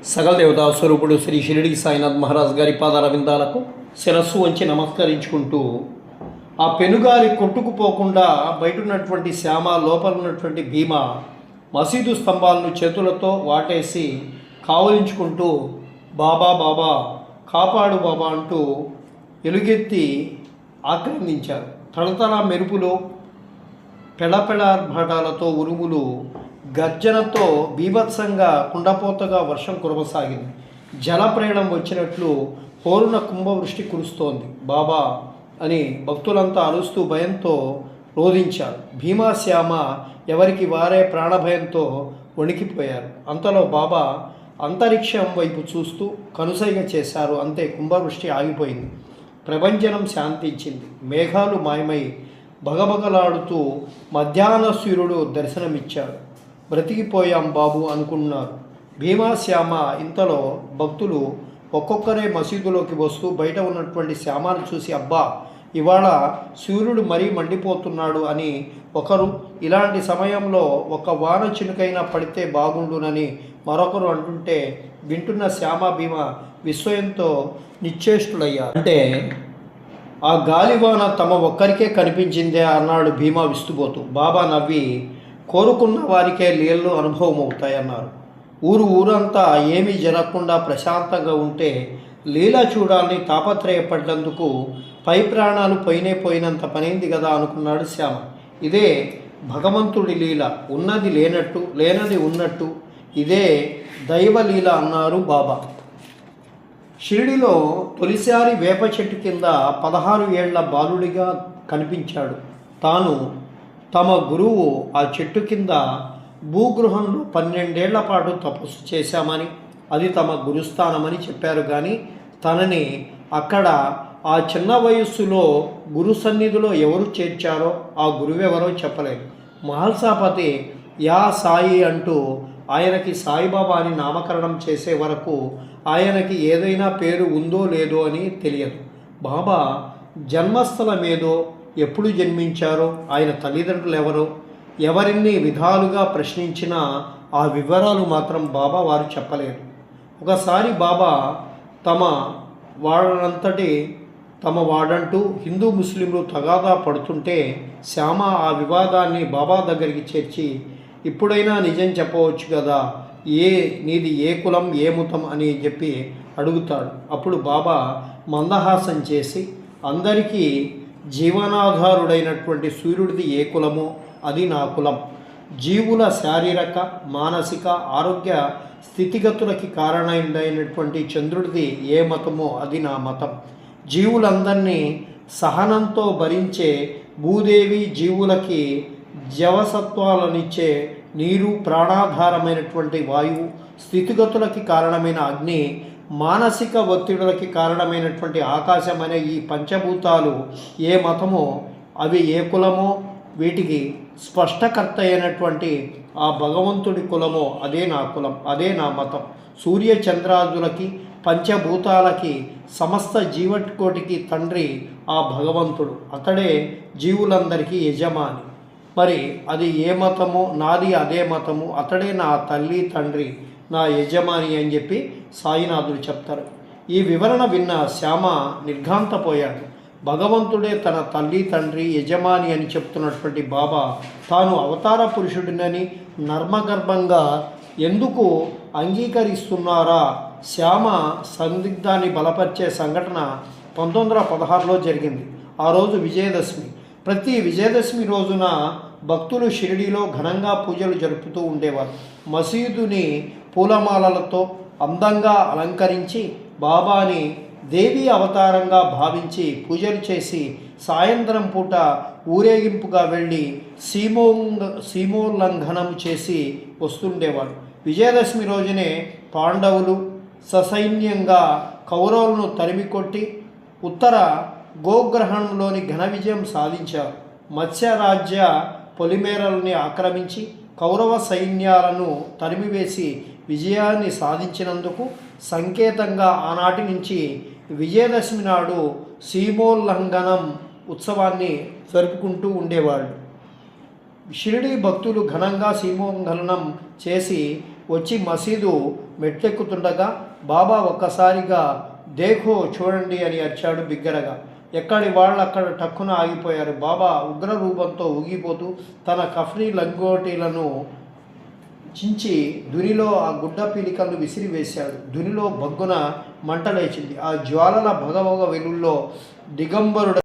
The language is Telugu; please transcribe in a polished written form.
సకల దేవతా స్వరూపుడు శ్రీ షిరిడి సాయినాథ్ మహారాజ్ గారి పాదాల విందాలకు శిరస్సు వంచి నమస్కరించుకుంటూ ఆ పెనుగాలి కొట్టుకుపోకుండా బయట ఉన్నటువంటి శ్యామ, లోపల ఉన్నటువంటి భీమ మసీదు స్తంభాలను చేతులతో వాటేసి కావలించుకుంటూ బాబా బాబా కాపాడు బాబా అంటూ ఎలుగెత్తి ఆక్రందించారు. తళతళ మెరుపులు, పెడపెడార్భాటాలతో, ఉరుములు, గర్జనతో బీభత్సంగా కుండపోతగా వర్షం కురవసాగింది. జలప్రయాణం వచ్చినట్లు హోరున కుంభవృష్టి కురుస్తోంది. బాబా అని భక్తులంతా అరుస్తూ భయంతో రోధించారు. భీమాశ్యామ ఎవరికి వారే ప్రాణభయంతో వణికిపోయారు. అంతలో బాబా అంతరిక్షం వైపు చూస్తూ కనుసైగ చేశారు. అంతే, కుంభవృష్టి ఆగిపోయింది. ప్రభంజనం శాంతించింది. మేఘాలు మాయమై భగభగలాడుతూ మధ్యాహ్న సూర్యుడు దర్శనమిచ్చాడు. బ్రతికిపోయాం బాబు అనుకున్నారు భీమాశ్యామ. ఇంతలో భక్తులు ఒక్కొక్కరే మసీదులోకి వస్తూ బయట ఉన్నటువంటి శ్యామను చూసి, అబ్బా ఇవాళ సూర్యుడు మరీ మండిపోతున్నాడు అని ఒకరు, ఇలాంటి సమయంలో ఒక వాన చినుకైనా పడితే బాగుండునని మరొకరు అంటుంటే వింటున్న శ్యామ భీమ విస్మయంతో నిశ్చేష్టులయ్యారు. అంటే ఆ గాలివాన తమ ఒక్కరికే కనిపించిందే అన్నాడు భీమా విస్తుపోతూ. బాబా నవ్వి, కోరుకున్న వారికే లీలలు అనుభవం అవుతాయన్నారు. ఊరంతా ఏమీ జరగకుండా ప్రశాంతంగా ఉంటే లీల చూడాలని తాపత్రయపడ్డందుకు పై ప్రాణాలు పోయినంత పనైంది కదా అనుకున్నాడు శ్యామ. ఇదే భగవంతుడి లీల, ఉన్నది లేనట్టు, లేనది ఉన్నట్టు, ఇదే దైవలీల అన్నారు బాబా. షిరిడిలో తొలిసారి వేప చెట్టు కింద 16 ఏళ్ల బాలుడిగా కనిపించాడు. తాను తమ గురువు ఆ చెట్టు కింద భూగృహంలో 12 ఏళ్ల పాటు తపస్సు చేశామని, అది తమ గురుస్థానమని చెప్పారు. కానీ తనని అక్కడ ఆ చిన్న వయస్సులో గురు సన్నిధిలో ఎవరు చేర్చారో, ఆ గురువెవరో చెప్పలేదు. మహల్సాపతి యా సాయి అంటూ ఆయనకి సాయిబాబా అని నామకరణం చేసే వరకు ఆయనకి ఏదైనా పేరు ఉందో లేదో అని తెలియదు. బాబా జన్మస్థలం ఏదో, ఎప్పుడు జన్మించారో, ఆయన తల్లిదండ్రులు ఎవరో, ఎవరిన్ని విధాలుగా ప్రశ్నించినా ఆ వివరాలు మాత్రం బాబా వారు చెప్పలేరు. ఒకసారి బాబా తమ వాడంటూ హిందూ ముస్లింలు తగాదా పడుతుంటే శ్యామ ఆ వివాదాన్ని బాబా దగ్గరికి చేర్చి, ఇప్పుడైనా నిజం చెప్పవచ్చు కదా, నీది ఏ కులం, ఏ మతం అని చెప్పి అడుగుతాడు. అప్పుడు బాబా మందహాసం చేసి, అందరికీ జీవనాధారుడైనటువంటి సూర్యుడిది ఏ కులమో అది నా కులం, జీవుల శారీరక మానసిక ఆరోగ్య స్థితిగతులకి కారణమైనటువంటి చంద్రుడిది ఏ మతమో అది నా మతం, జీవులందరినీ సహనంతో భరించే భూదేవి, జీవులకి జవసత్వాలనిచ్చే నీరు, ప్రాణాధారమైనటువంటి వాయువు, స్థితిగతులకి కారణమైన అగ్ని, మానసిక ఒత్తిడులకి కారణమైనటువంటి ఆకాశం అనే ఈ పంచభూతాలు ఏ మతమో, అవి ఏ కులమో, వీటికి స్పష్టకర్త అయినటువంటి ఆ భగవంతుడి కులమో అదే నా కులం, అదే నా మతం. సూర్య చంద్రాదులకి, పంచభూతాలకి, సమస్త జీవకోటికి తండ్రి ఆ భగవంతుడు. అతడే జీవులందరికీ యజమాని. మరి అది ఏ మతమో, నాది అదే మతము, అతడే నా తల్లి తండ్రి, నా యజమాని అని చెప్పి సాయినాథుడు చెప్తారు. ఈ వివరణ విన్న శ్యామ నిర్ఘాంతపోయాడు. భగవంతుడే తన తల్లి తండ్రి యజమాని అని చెప్తున్నటువంటి బాబా తాను అవతార పురుషుడినని నర్మగర్భంగా ఎందుకు అంగీకరిస్తున్నారా? శ్యామ సందిగ్ధాన్ని బలపరిచే సంఘటన 1916లో జరిగింది. ఆ రోజు విజయదశమి. ప్రతి విజయదశమి రోజున భక్తులు షిరిడీలో ఘనంగా పూజలు జరుపుతూ ఉండేవారు. మసీదుని పూలమాలలతో అందంగా అలంకరించి బాబాని దేవీ అవతారంగా భావించి పూజలు చేసి సాయంత్రం పూట ఊరేగింపుగా వెళ్ళి సీమోల్లంఘనం చేసి వస్తుండేవాడు. విజయదశమి రోజునే పాండవులు ససైన్యంగా కౌరవులను తరిమికొట్టి ఉత్తర గోగ్రహణంలోని ఘన విజయం సాధించారు. మత్స్యరాజ్య పొలిమేరల్ని ఆక్రమించి కౌరవ సైన్యాలను తరిమివేసి విజయాన్ని సాధించినందుకు సంకేతంగా ఆనాటి నుంచి విజయదశమి నాడు సీమోల్లంఘనం ఉత్సవాన్ని జరుపుకుంటూ ఉండేవాళ్ళు. షిరిడి భక్తులు ఘనంగా సీమోల్లంఘనం చేసి వచ్చి మసీదు మెట్లెక్కుతుండగా బాబా ఒక్కసారిగా దేఖో చూడండి అని అరిచాడు బిగ్గరగా. ఎక్కడి వాళ్ళు అక్కడ టక్కున ఆగిపోయారు. బాబా ఉగ్ర రూపంతో ఊగిపోతూ తన కఫ్నీ లంగోటీలను చించి దునిలో ఆ గుడ్డ పీలికలను విసిరివేశాడు. దునిలో బగ్గున మంట లేచింది. ఆ జ్వాలల భగభగ వెలుల్లో దిగంబరుడ